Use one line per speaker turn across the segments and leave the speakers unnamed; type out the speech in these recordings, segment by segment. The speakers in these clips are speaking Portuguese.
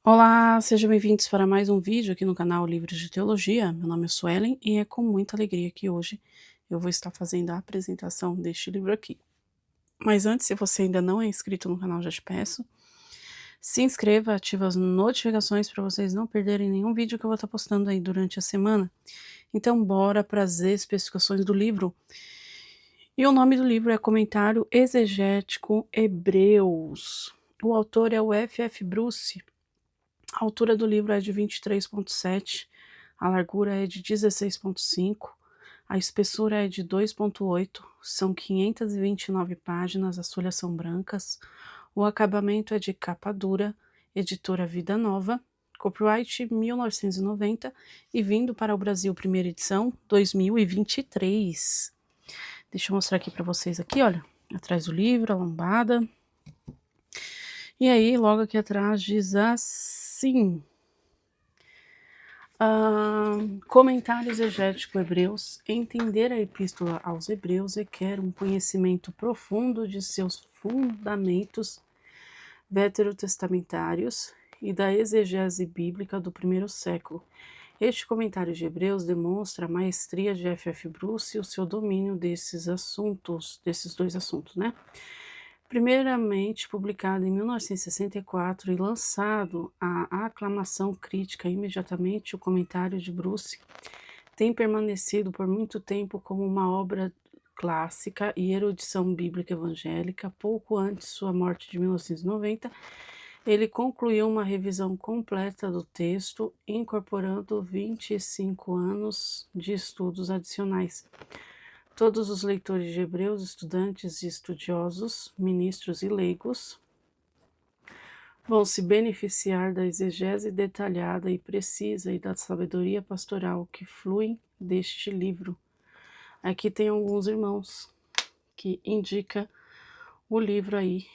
Olá, sejam bem-vindos para mais um vídeo aqui no canal Livros de Teologia. Meu nome é Suelen e é com muita alegria que hoje eu vou estar fazendo a apresentação deste livro aqui. Mas antes, se você ainda não é inscrito no canal, já te peço, se inscreva, ativa as notificações para vocês não perderem nenhum vídeo que eu vou estar postando aí durante a semana. Então, bora para as especificações do livro. E o nome do livro é Comentário Exegético Hebreus. O autor é o F.F. Bruce. A altura do livro é de 23,7, a largura é de 16,5, a espessura é de 2,8, são 529 páginas, as folhas são brancas, o acabamento é de capa dura, editora Vida Nova, copyright 1990 e vindo para o Brasil, primeira edição, 2023. Deixa eu mostrar aqui para vocês aqui, olha, atrás do livro, a lombada. E aí, logo aqui atrás diz assim: comentário exegético Hebreus. Entender a epístola aos Hebreus requer um conhecimento profundo de seus fundamentos veterotestamentários e da exegese bíblica do primeiro século. Este comentário de Hebreus demonstra a maestria de F.F. Bruce e o seu domínio desses dois assuntos, né? Primeiramente publicado em 1964 e lançado à aclamação crítica imediatamente, o comentário de Bruce tem permanecido por muito tempo como uma obra clássica e erudição bíblica evangélica. Pouco antes de sua morte de 1990, ele concluiu uma revisão completa do texto, incorporando 25 anos de estudos adicionais. Todos os leitores de Hebreus, estudantes e estudiosos, ministros e leigos, vão se beneficiar da exegese detalhada e precisa e da sabedoria pastoral que fluem deste livro. Aqui tem alguns irmãos que indica o livro aí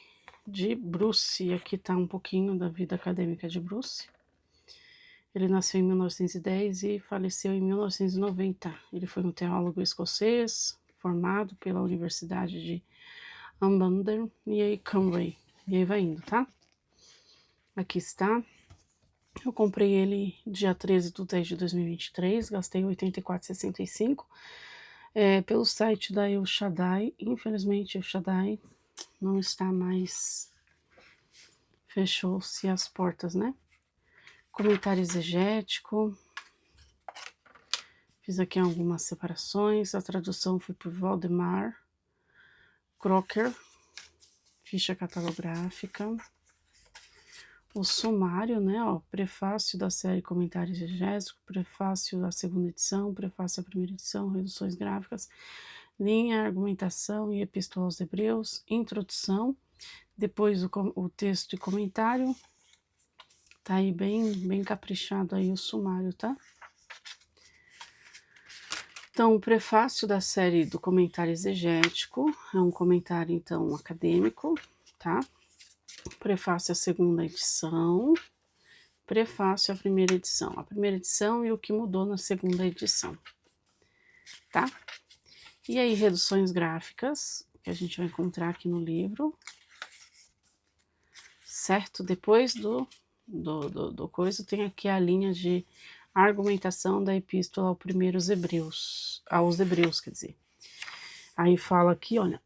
de Bruce. Aqui está um pouquinho da vida acadêmica de Bruce. Ele nasceu em 1910 e faleceu em 1990. Ele foi um teólogo escocês, formado pela Universidade de Unbundle e aí Cambridge. E aí vai indo, tá? Aqui está. Eu comprei ele dia 13/10 de 2023, gastei R$ 84,65 pelo site da El Shaddai. Infelizmente, El Shaddai não está mais, fechou-se as portas, né? Comentário exegético. Fiz aqui algumas separações. A tradução foi por Valdemar Crocker. Ficha catalográfica. O sumário, né, ó, prefácio da série Comentário Exegético, prefácio da segunda edição, prefácio da primeira edição, reduções gráficas, linha, argumentação e epístola aos Hebreus, introdução, depois o texto e comentário, tá aí bem caprichado aí o sumário, tá? Então, o prefácio da série do Comentário Exegético é um comentário, então, acadêmico, tá? Prefácio à segunda edição, prefácio à primeira edição. A primeira edição e o que mudou na segunda edição, tá? E aí, reduções gráficas, que a gente vai encontrar aqui no livro, certo? Depois do coisa, tem aqui a linha de argumentação da epístola aos Hebreus, quer dizer. Aí fala aqui, olha,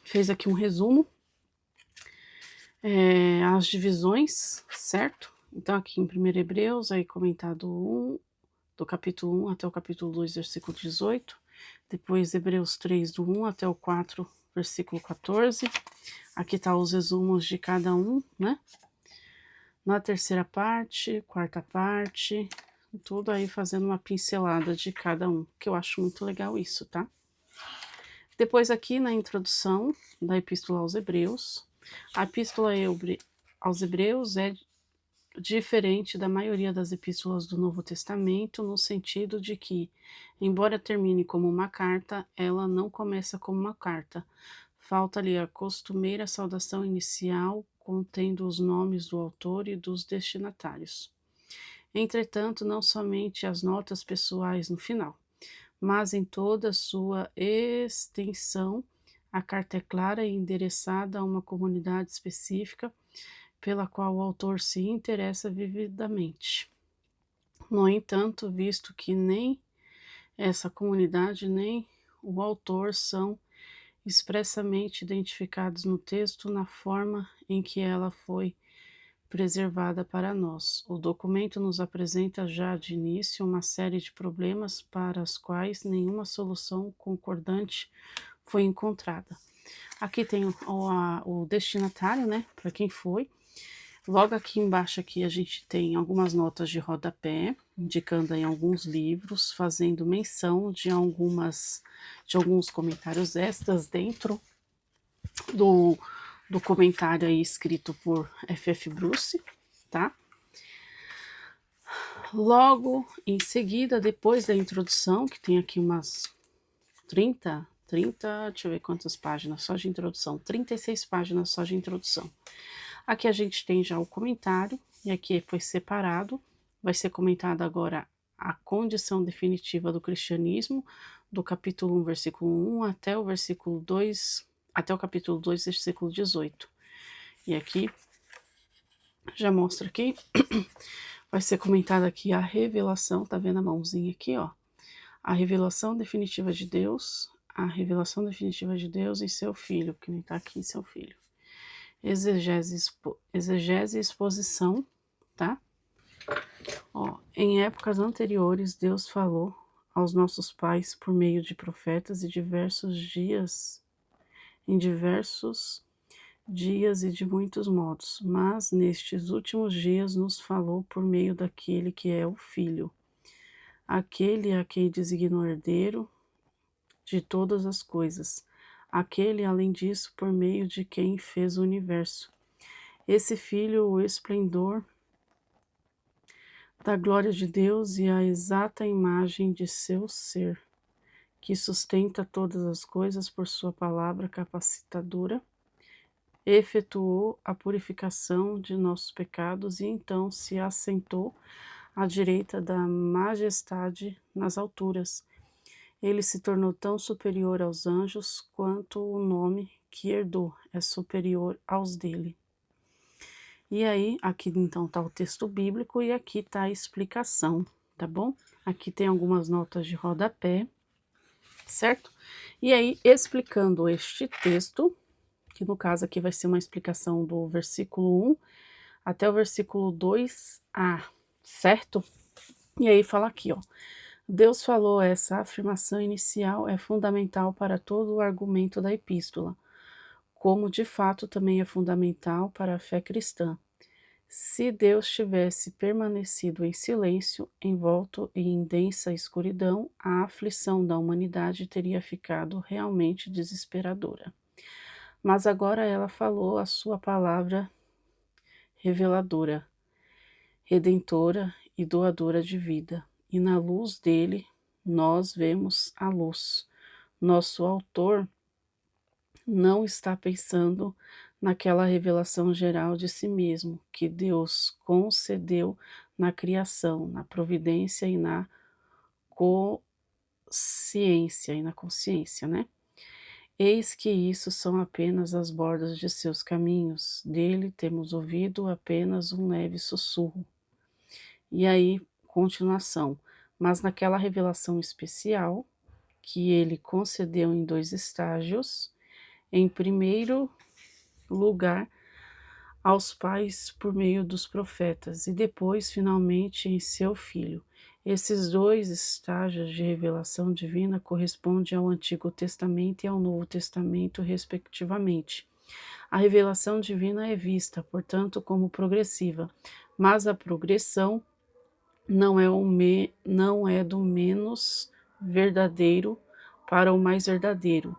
fez aqui um resumo, as divisões, certo? Então, aqui em 1 Hebreus, aí comentado 1, do capítulo 1 até o capítulo 2, versículo 18. Depois, Hebreus 3, do 1 até o 4, versículo 14. Aqui tá os resumos de cada um, né? Na terceira parte, quarta parte, tudo aí fazendo uma pincelada de cada um, que eu acho muito legal isso, tá? Depois aqui na introdução da Epístola aos Hebreus, a Epístola aos Hebreus é diferente da maioria das epístolas do Novo Testamento, no sentido de que, embora termine como uma carta, ela não começa como uma carta. Falta ali a costumeira saudação inicial, contendo os nomes do autor e dos destinatários. Entretanto, não somente as notas pessoais no final, mas em toda a sua extensão, a carta é clara e endereçada a uma comunidade específica pela qual o autor se interessa vividamente. No entanto, visto que nem essa comunidade nem o autor são expressamente identificados no texto na forma em que ela foi preservada para nós. O documento nos apresenta já de início uma série de problemas para os quais nenhuma solução concordante foi encontrada. Aqui tem o destinatário, né, para quem foi. Logo aqui embaixo aqui a gente tem algumas notas de rodapé, indicando aí alguns livros, fazendo menção de alguns comentários extras dentro do comentário aí escrito por F.F. Bruce, tá? Logo em seguida, depois da introdução, que tem aqui umas 30, deixa eu ver quantas páginas só de introdução, 36 páginas só de introdução. Aqui a gente tem já o comentário, e aqui foi separado, vai ser comentado agora a condição definitiva do cristianismo, do capítulo 1, versículo 1 até o versículo 2, até o capítulo 2, versículo 18. E aqui já mostra aqui, vai ser comentada aqui a revelação, tá vendo a mãozinha aqui, ó? A revelação definitiva de Deus, a revelação definitiva de Deus em seu Filho, que nem tá aqui em seu Filho. Exegese e exposição, tá? Ó, em épocas anteriores, Deus falou aos nossos pais por meio de profetas em diversos dias e de muitos modos, mas nestes últimos dias nos falou por meio daquele que é o Filho, aquele a quem designou herdeiro de todas as coisas, aquele, além disso, por meio de quem fez o universo. Esse Filho, o esplendor da glória de Deus e a exata imagem de seu ser, que sustenta todas as coisas por sua palavra capacitadora, efetuou a purificação de nossos pecados e então se assentou à direita da majestade nas alturas. Ele se tornou tão superior aos anjos quanto o nome que herdou é superior aos dele. E aí, aqui então está o texto bíblico e aqui está a explicação, tá bom? Aqui tem algumas notas de rodapé, certo? E aí, explicando este texto, que no caso aqui vai ser uma explicação do versículo 1 até o versículo 2a, certo? E aí fala aqui, ó. Deus falou, essa afirmação inicial é fundamental para todo o argumento da epístola, como de fato também é fundamental para a fé cristã. Se Deus tivesse permanecido em silêncio, envolto em densa escuridão, a aflição da humanidade teria ficado realmente desesperadora. Mas agora ela falou a sua palavra reveladora, redentora e doadora de vida, e na luz dele nós vemos a luz. Nosso autor não está pensando naquela revelação geral de si mesmo que Deus concedeu na criação, na providência e na consciência, né? Eis que isso são apenas as bordas de seus caminhos, dele temos ouvido apenas um leve sussurro. E aí, continuação, mas naquela revelação especial que ele concedeu em 2 estágios, em primeiro lugar aos pais por meio dos profetas e depois, finalmente, em seu Filho. Esses 2 estágios de revelação divina correspondem ao Antigo Testamento e ao Novo Testamento, respectivamente. A revelação divina é vista, portanto, como progressiva, mas a progressão não é do menos verdadeiro para o mais verdadeiro,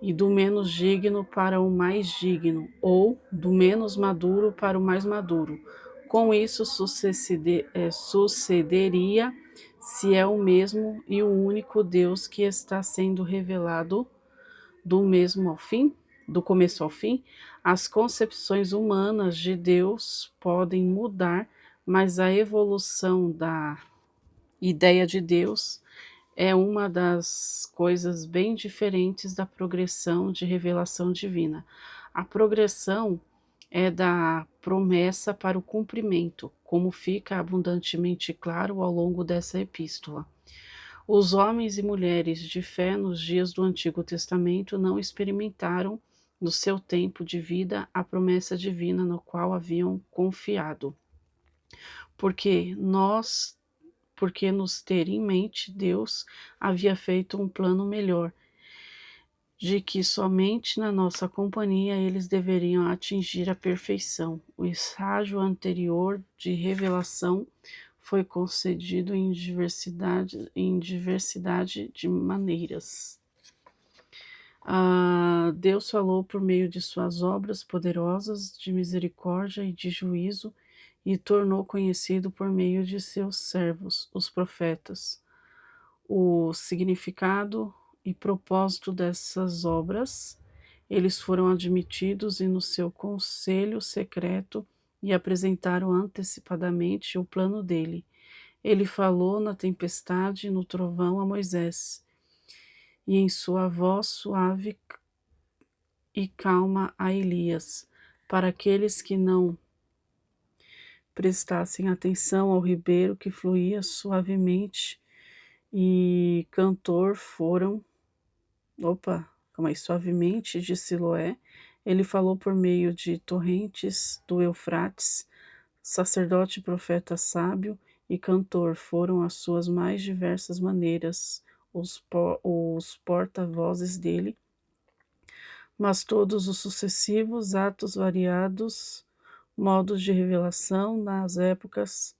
e do menos digno para o mais digno, ou do menos maduro para o mais maduro. Com isso sucederia se é o mesmo e o único Deus que está sendo revelado do mesmo ao fim, do começo ao fim. As concepções humanas de Deus podem mudar, mas a evolução da ideia de Deus é uma das coisas bem diferentes da progressão de revelação divina. A progressão é da promessa para o cumprimento, como fica abundantemente claro ao longo dessa epístola. Os homens e mulheres de fé nos dias do Antigo Testamento não experimentaram, no seu tempo de vida, a promessa divina no qual haviam confiado. Porque nós, porque nos ter em mente, Deus havia feito um plano melhor, de que somente na nossa companhia eles deveriam atingir a perfeição. O estágio anterior de revelação foi concedido em diversidade de maneiras. Deus falou por meio de suas obras poderosas de misericórdia e de juízo e tornou conhecido por meio de seus servos, os profetas, o significado e propósito dessas obras. Eles foram admitidos e no seu conselho secreto e apresentaram antecipadamente o plano dele. Ele falou na tempestade e no trovão a Moisés, e em sua voz suave e calma a Elias, para aqueles que não prestassem atenção ao ribeiro que fluía suavemente e cantor foram, suavemente de Siloé. Ele falou por meio de torrentes do Eufrates, sacerdote, profeta sábio e cantor foram as suas mais diversas maneiras, os porta-vozes dele, mas todos os sucessivos atos variados, modos de revelação nas épocas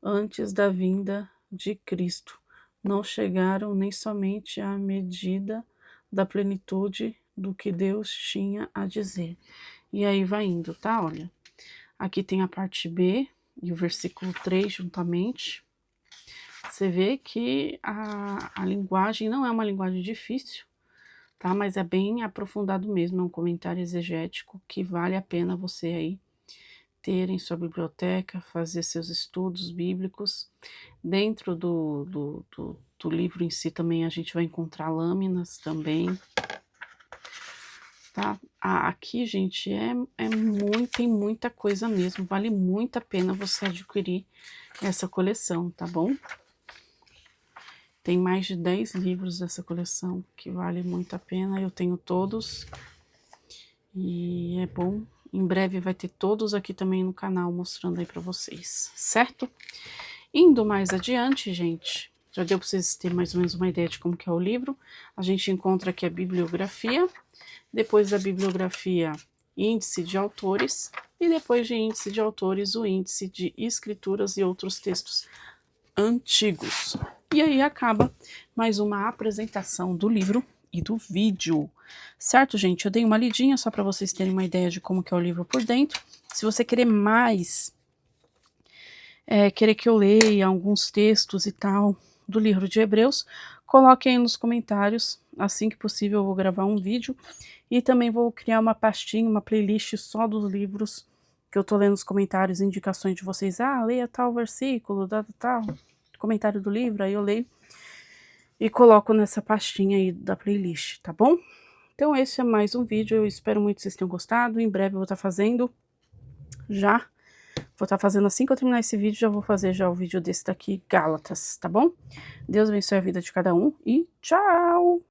antes da vinda de Cristo, não chegaram nem somente à medida da plenitude do que Deus tinha a dizer. E aí vai indo, tá? Olha, aqui tem a parte B e o versículo 3 juntamente. Você vê que a linguagem não é uma linguagem difícil, tá? Mas é bem aprofundado mesmo, é um comentário exegético que vale a pena você aí ter em sua biblioteca, fazer seus estudos bíblicos. Dentro do livro em si também a gente vai encontrar lâminas também, tá? Aqui, gente, tem muita coisa mesmo, vale muito a pena você adquirir essa coleção, tá bom? Tem mais de 10 livros dessa coleção, que vale muito a pena, eu tenho todos, e é bom. Em breve vai ter todos aqui também no canal, mostrando aí pra vocês, certo? Indo mais adiante, gente, já deu para vocês terem mais ou menos uma ideia de como que é o livro. A gente encontra aqui a bibliografia, depois da bibliografia, índice de autores, e depois de índice de autores, o índice de escrituras e outros textos antigos. E aí acaba mais uma apresentação do livro e do vídeo. Certo, gente? Eu dei uma lidinha só para vocês terem uma ideia de como que é o livro por dentro. Se você querer mais, querer que eu leia alguns textos e tal do livro de Hebreus, coloque aí nos comentários. Assim que possível eu vou gravar um vídeo e também vou criar uma pastinha, uma playlist só dos livros que eu tô lendo nos comentários, indicações de vocês. Leia tal versículo, tal, comentário do livro, aí eu leio e coloco nessa pastinha aí da playlist, tá bom? Então esse é mais um vídeo, eu espero muito que vocês tenham gostado. Em breve eu vou estar fazendo assim que eu terminar esse vídeo, já vou fazer já o vídeo desse daqui, Gálatas, tá bom? Deus abençoe a vida de cada um e tchau!